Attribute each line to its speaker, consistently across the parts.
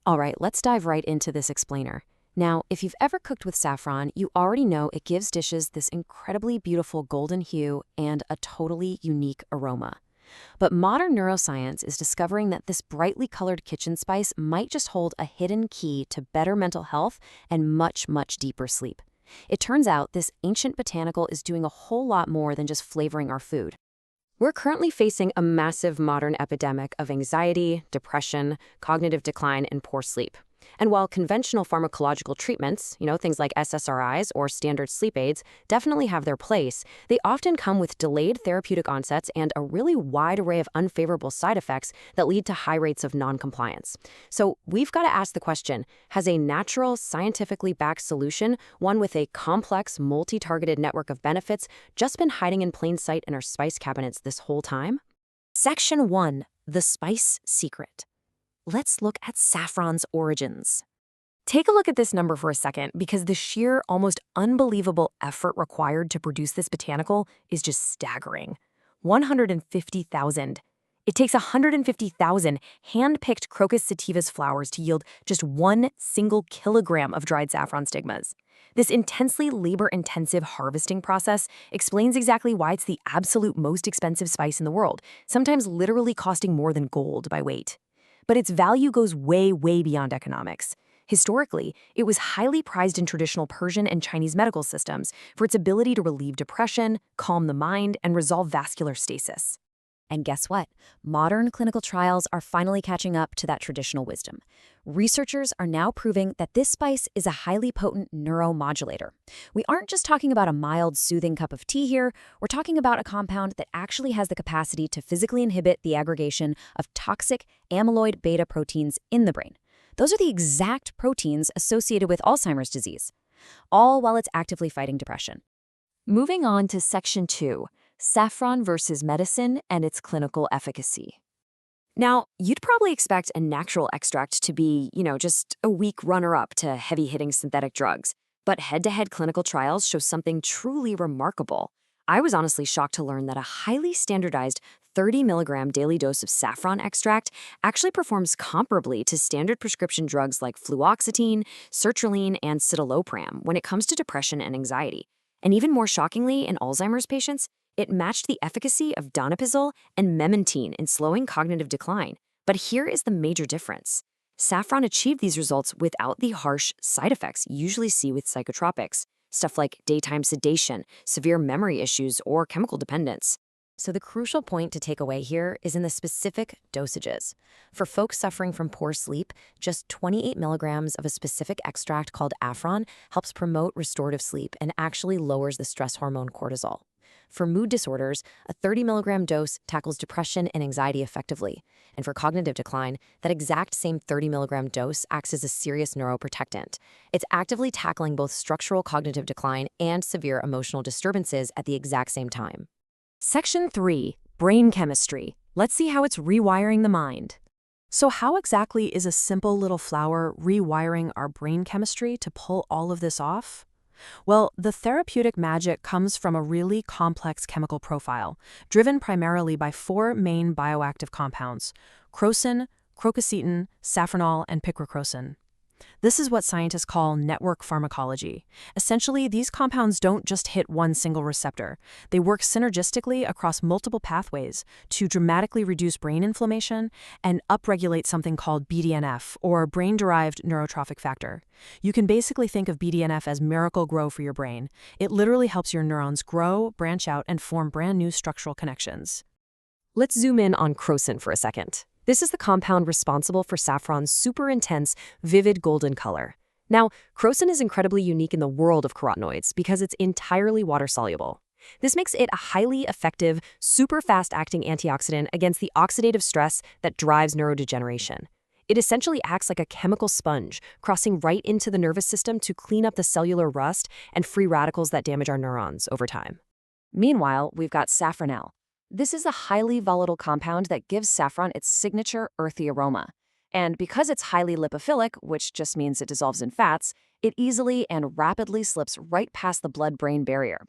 Speaker 1: All right, let's dive right into this explainer. Now, if you've ever cooked with saffron, you already know it gives dishes this incredibly beautiful golden hue and a totally unique aroma. But modern neuroscience is discovering that this brightly colored kitchen spice might just hold a hidden key to better mental health and much, much deeper sleep. It turns out this ancient botanical is doing a whole lot more than just flavoring our food. We're currently facing a massive modern epidemic of anxiety, depression, cognitive decline, and poor sleep. And while conventional pharmacological treatments, things like SSRIs or standard sleep aids, definitely have their place, they often come with delayed therapeutic onsets and a really wide array of unfavorable side effects that lead to high rates of noncompliance. So we've got to ask the question, has a natural, scientifically backed solution, one with a complex, multi-targeted network of benefits, just been hiding in plain sight in our spice cabinets this whole time? Section 1. The Spice Secret. Let's look at saffron's origins. Take a look at this number for a second because the sheer, almost unbelievable effort required to produce this botanical is just staggering. 150,000. It takes 150,000 hand-picked Crocus sativas flowers to yield just 1 single kilogram of dried saffron stigmas. This intensely labor-intensive harvesting process explains exactly why it's the absolute most expensive spice in the world, sometimes literally costing more than gold by weight. But its value goes way, way beyond economics. Historically, it was highly prized in traditional Persian and Chinese medical systems for its ability to relieve depression, calm the mind, and resolve vascular stasis. And guess what? Modern clinical trials are finally catching up to that traditional wisdom. Researchers are now proving that this spice is a highly potent neuromodulator. We aren't just talking about a mild, soothing cup of tea here. We're talking about a compound that actually has the capacity to physically inhibit the aggregation of toxic amyloid beta proteins in the brain. Those are the exact proteins associated with Alzheimer's disease, all while it's actively fighting depression. Moving on to Section 2. Saffron versus medicine and its clinical efficacy. Now, you'd probably expect a natural extract to be, just a weak runner-up to heavy-hitting synthetic drugs. But head-to-head clinical trials show something truly remarkable. I was honestly shocked to learn that a highly standardized 30 milligram daily dose of saffron extract actually performs comparably to standard prescription drugs like fluoxetine, sertraline, and citalopram when it comes to depression and anxiety. And even more shockingly, in Alzheimer's patients, it matched the efficacy of donepezil and memantine in slowing cognitive decline. But here is the major difference. Saffron achieved these results without the harsh side effects you usually see with psychotropics, stuff like daytime sedation, severe memory issues, or chemical dependence. So the crucial point to take away here is in the specific dosages. For folks suffering from poor sleep, just 28 milligrams of a specific extract called Saffron helps promote restorative sleep and actually lowers the stress hormone cortisol. For mood disorders, a 30 milligram dose tackles depression and anxiety effectively. And for cognitive decline, that exact same 30 milligram dose acts as a serious neuroprotectant. It's actively tackling both structural cognitive decline and severe emotional disturbances at the exact same time. Section 3. Brain chemistry. Let's see how it's rewiring the mind.
Speaker 2: So how exactly is a simple little flower rewiring our brain chemistry to pull all of this off? Well, the therapeutic magic comes from a really complex chemical profile, driven primarily by 4 main bioactive compounds: crocin, crocusetin, saffronol, and picrocrocin. This is what scientists call network pharmacology. Essentially, these compounds don't just hit one single receptor. They work synergistically across multiple pathways to dramatically reduce brain inflammation and upregulate something called BDNF, or brain-derived neurotrophic factor. You can basically think of BDNF as miracle grow for your brain. It literally helps your neurons grow, branch out, and form brand new structural connections.
Speaker 1: Let's zoom in on crocin for a second. This is the compound responsible for saffron's super intense, vivid golden color. Now, crocin is incredibly unique in the world of carotenoids because it's entirely water-soluble. This makes it a highly effective, super fast-acting antioxidant against the oxidative stress that drives neurodegeneration. It essentially acts like a chemical sponge, crossing right into the nervous system to clean up the cellular rust and free radicals that damage our neurons over time. Meanwhile, we've got saffronel. This is a highly volatile compound that gives saffron its signature earthy aroma. And because it's highly lipophilic, which just means it dissolves in fats, it easily and rapidly slips right past the blood-brain barrier.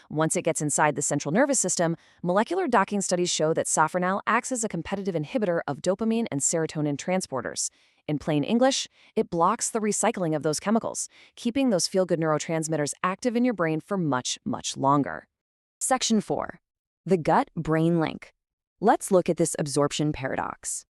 Speaker 1: Once it gets inside the central nervous system, molecular docking studies show that safranal acts as a competitive inhibitor of dopamine and serotonin transporters. In plain English, it blocks the recycling of those chemicals, keeping those feel-good neurotransmitters active in your brain for much, much longer. Section 4. The gut-brain link. Let's look at this absorption paradox.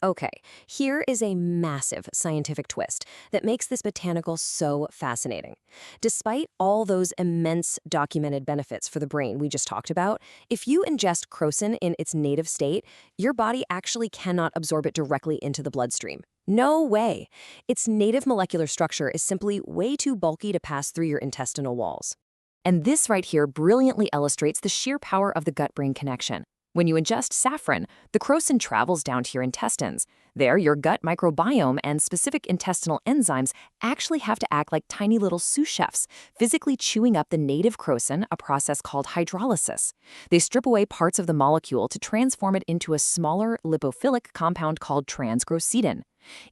Speaker 1: Okay, here is a massive scientific twist that makes this botanical so fascinating. Despite all those immense documented benefits for the brain we just talked about, if you ingest crocin in its native state, your body actually cannot absorb it directly into the bloodstream. No way! Its native molecular structure is simply way too bulky to pass through your intestinal walls. And this right here brilliantly illustrates the sheer power of the gut-brain connection. When you ingest saffron, the crocin travels down to your intestines. There, your gut microbiome and specific intestinal enzymes actually have to act like tiny little sous chefs, physically chewing up the native crocin, a process called hydrolysis. They strip away parts of the molecule to transform it into a smaller lipophilic compound called transgrossidin.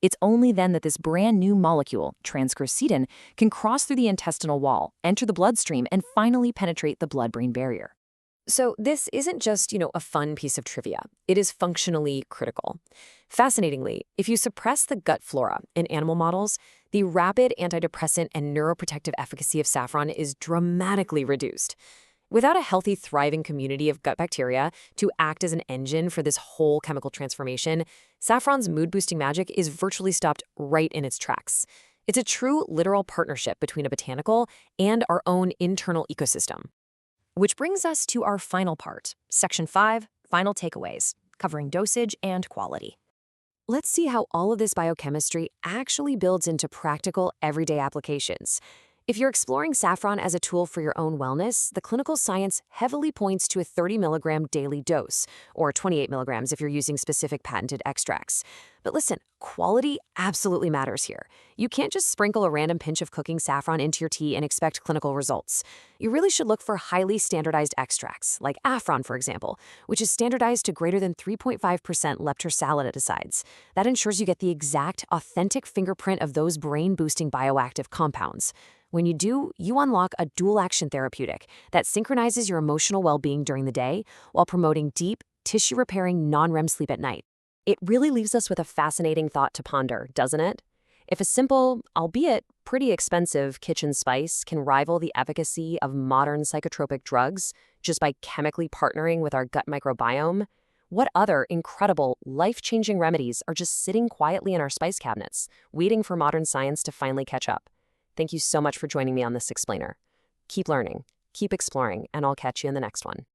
Speaker 1: It's only then that this brand new molecule, transgrossidin, can cross through the intestinal wall, enter the bloodstream, and finally penetrate the blood-brain barrier. So this isn't just, a fun piece of trivia. It is functionally critical. Fascinatingly, if you suppress the gut flora in animal models, the rapid antidepressant and neuroprotective efficacy of saffron is dramatically reduced. Without a healthy, thriving community of gut bacteria to act as an engine for this whole chemical transformation, saffron's mood-boosting magic is virtually stopped right in its tracks. It's a true, literal partnership between a botanical and our own internal ecosystem. Which brings us to our final part, Section 5, Final Takeaways, covering dosage and quality. Let's see how all of this biochemistry actually builds into practical, everyday applications. If you're exploring saffron as a tool for your own wellness, the clinical science heavily points to a 30 milligram daily dose, or 28 milligrams if you're using specific patented extracts. But listen, quality absolutely matters here. You can't just sprinkle a random pinch of cooking saffron into your tea and expect clinical results. You really should look for highly standardized extracts, like Saffron, for example, which is standardized to greater than 3.5% leptosalinidicides. That ensures you get the exact, authentic fingerprint of those brain-boosting bioactive compounds. When you do, you unlock a dual-action therapeutic that synchronizes your emotional well-being during the day while promoting deep, tissue-repairing non-REM sleep at night. It really leaves us with a fascinating thought to ponder, doesn't it? If a simple, albeit pretty expensive, kitchen spice can rival the efficacy of modern psychotropic drugs just by chemically partnering with our gut microbiome, what other incredible, life-changing remedies are just sitting quietly in our spice cabinets, waiting for modern science to finally catch up? Thank you so much for joining me on this explainer. Keep learning, keep exploring, and I'll catch you in the next one.